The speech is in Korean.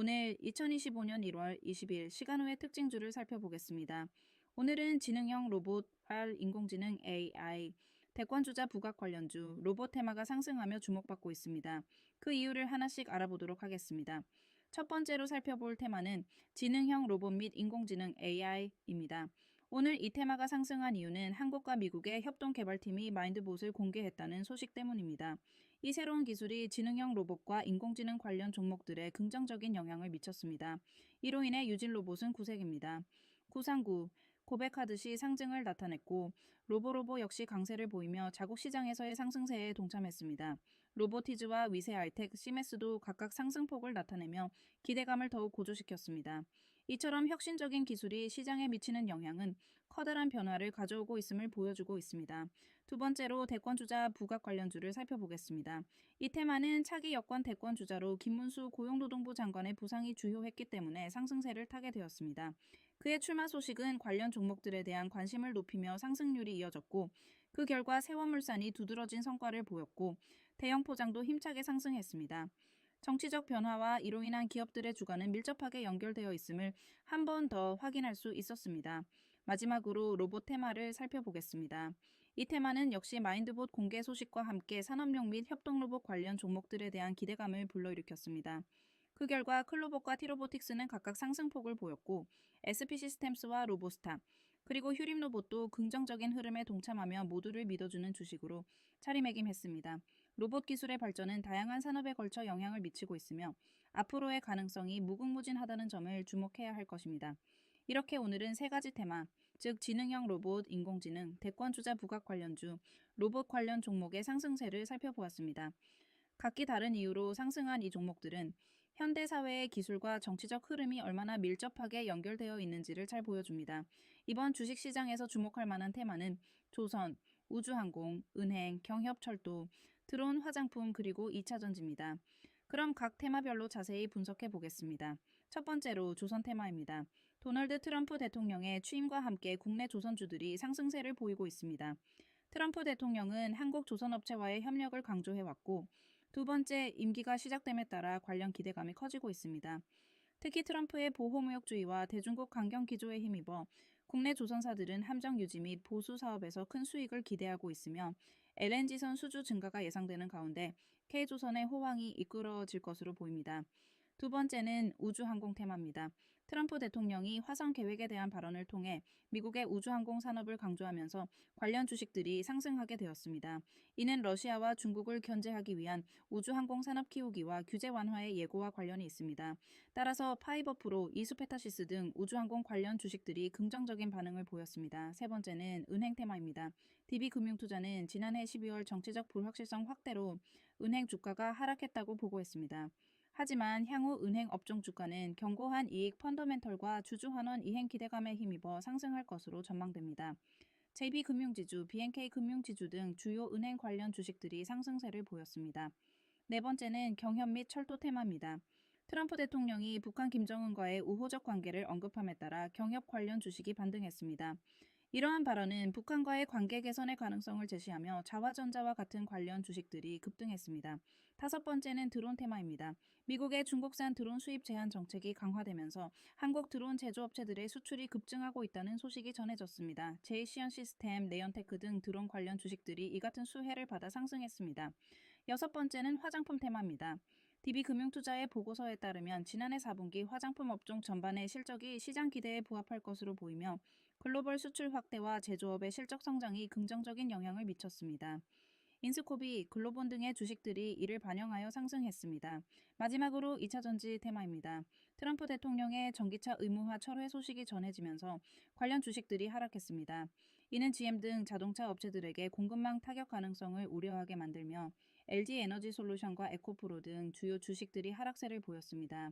오늘 2025년 1월 20일 시간호의 특징주를 살펴보겠습니다. 오늘은 지능형 로봇, 인공지능 AI, 대권주자 부각 관련주, 로봇 테마가 상승하며 주목받고 있습니다. 그 이유를 하나씩 알아보도록 하겠습니다. 첫 번째로 살펴볼 테마는 지능형 로봇 및 인공지능 AI입니다. 오늘 이 테마가 상승한 이유는 한국과 미국의 협동개발팀이 마인드봇을 공개했다는 소식 때문입니다. 이 새로운 기술이 지능형 로봇과 인공지능 관련 종목들에 긍정적인 영향을 미쳤습니다. 이로 인해 유진 로봇은 구색입니다. 구상구, 고백하듯이 상승을 나타냈고 로보로보 역시 강세를 보이며 자국 시장에서의 상승세에 동참했습니다. 로보티즈와 위세알텍, 시메스도 각각 상승폭을 나타내며 기대감을 더욱 고조시켰습니다. 이처럼 혁신적인 기술이 시장에 미치는 영향은 커다란 변화를 가져오고 있음을 보여주고 있습니다. 두 번째로 대권주자 부각 관련주를 살펴보겠습니다. 이 테마는 차기 여권 대권주자로 김문수 고용노동부 장관의 부상이 주요했기 때문에 상승세를 타게 되었습니다. 그의 출마 소식은 관련 종목들에 대한 관심을 높이며 상승률이 이어졌고 그 결과 세원물산이 두드러진 성과를 보였고 대형 포장도 힘차게 상승했습니다. 정치적 변화와 이로 인한 기업들의 주가는 밀접하게 연결되어 있음을 한 번 더 확인할 수 있었습니다. 마지막으로 로봇 테마를 살펴보겠습니다. 이 테마는 역시 마인드봇 공개 소식과 함께 산업용 및 협동로봇 관련 종목들에 대한 기대감을 불러일으켰습니다. 그 결과 클로봇과 티로보틱스는 각각 상승폭을 보였고 SP시스템스와 로보스타 그리고 휴림로봇도 긍정적인 흐름에 동참하며 모두를 믿어주는 주식으로 차리매김했습니다. 로봇 기술의 발전은 다양한 산업에 걸쳐 영향을 미치고 있으며 앞으로의 가능성이 무궁무진하다는 점을 주목해야 할 것입니다. 이렇게 오늘은 세 가지 테마, 즉 지능형 로봇, 인공지능, 대권주자 부각 관련주, 로봇 관련 종목의 상승세를 살펴보았습니다. 각기 다른 이유로 상승한 이 종목들은 현대 사회의 기술과 정치적 흐름이 얼마나 밀접하게 연결되어 있는지를 잘 보여줍니다. 이번 주식시장에서 주목할 만한 테마는 조선, 우주항공, 은행, 경협철도, 드론 화장품 그리고 2차전지입니다. 그럼 각 테마별로 자세히 분석해 보겠습니다. 첫 번째로 조선 테마입니다. 도널드 트럼프 대통령의 취임과 함께 국내 조선주들이 상승세를 보이고 있습니다. 트럼프 대통령은 한국 조선업체와의 협력을 강조해왔고 두 번째 임기가 시작됨에 따라 관련 기대감이 커지고 있습니다. 특히 트럼프의 보호무역주의와 대중국 강경 기조에 힘입어 국내 조선사들은 함정 유지 및 보수 사업에서 큰 수익을 기대하고 있으며 LNG선 수주 증가가 예상되는 가운데 K조선의 호황이 이끌어질 것으로 보입니다. 두 번째는 우주항공 테마입니다. 트럼프 대통령이 화성 계획에 대한 발언을 통해 미국의 우주항공 산업을 강조하면서 관련 주식들이 상승하게 되었습니다. 이는 러시아와 중국을 견제하기 위한 우주항공 산업 키우기와 규제 완화의 예고와 관련이 있습니다. 따라서 파이버프로, 이수페타시스 등 우주항공 관련 주식들이 긍정적인 반응을 보였습니다. 세 번째는 은행 테마입니다. DB금융투자는 지난해 12월 정치적 불확실성 확대로 은행 주가가 하락했다고 보고했습니다. 하지만 향후 은행 업종 주가는 견고한 이익 펀더멘털과 주주환원 이행 기대감에 힘입어 상승할 것으로 전망됩니다. JB금융지주, BNK금융지주 등 주요 은행 관련 주식들이 상승세를 보였습니다. 네 번째는 경협 및 철도 테마입니다. 트럼프 대통령이 북한 김정은과의 우호적 관계를 언급함에 따라 경협 관련 주식이 반등했습니다. 이러한 발언은 북한과의 관계 개선의 가능성을 제시하며 자화전자와 같은 관련 주식들이 급등했습니다. 다섯 번째는 드론 테마입니다. 미국의 중국산 드론 수입 제한 정책이 강화되면서 한국 드론 제조업체들의 수출이 급증하고 있다는 소식이 전해졌습니다. 제이시언 시스템, 네온테크 등 드론 관련 주식들이 이 같은 수혜를 받아 상승했습니다. 여섯 번째는 화장품 테마입니다. DB금융투자의 보고서에 따르면 지난해 4분기 화장품 업종 전반의 실적이 시장 기대에 부합할 것으로 보이며 글로벌 수출 확대와 제조업의 실적 성장이 긍정적인 영향을 미쳤습니다. 인스코비, 글로본 등의 주식들이 이를 반영하여 상승했습니다. 마지막으로 2차전지 테마입니다. 트럼프 대통령의 전기차 의무화 철회 소식이 전해지면서 관련 주식들이 하락했습니다. 이는 GM 등 자동차 업체들에게 공급망 타격 가능성을 우려하게 만들며 LG 에너지 솔루션과 에코프로 등 주요 주식들이 하락세를 보였습니다.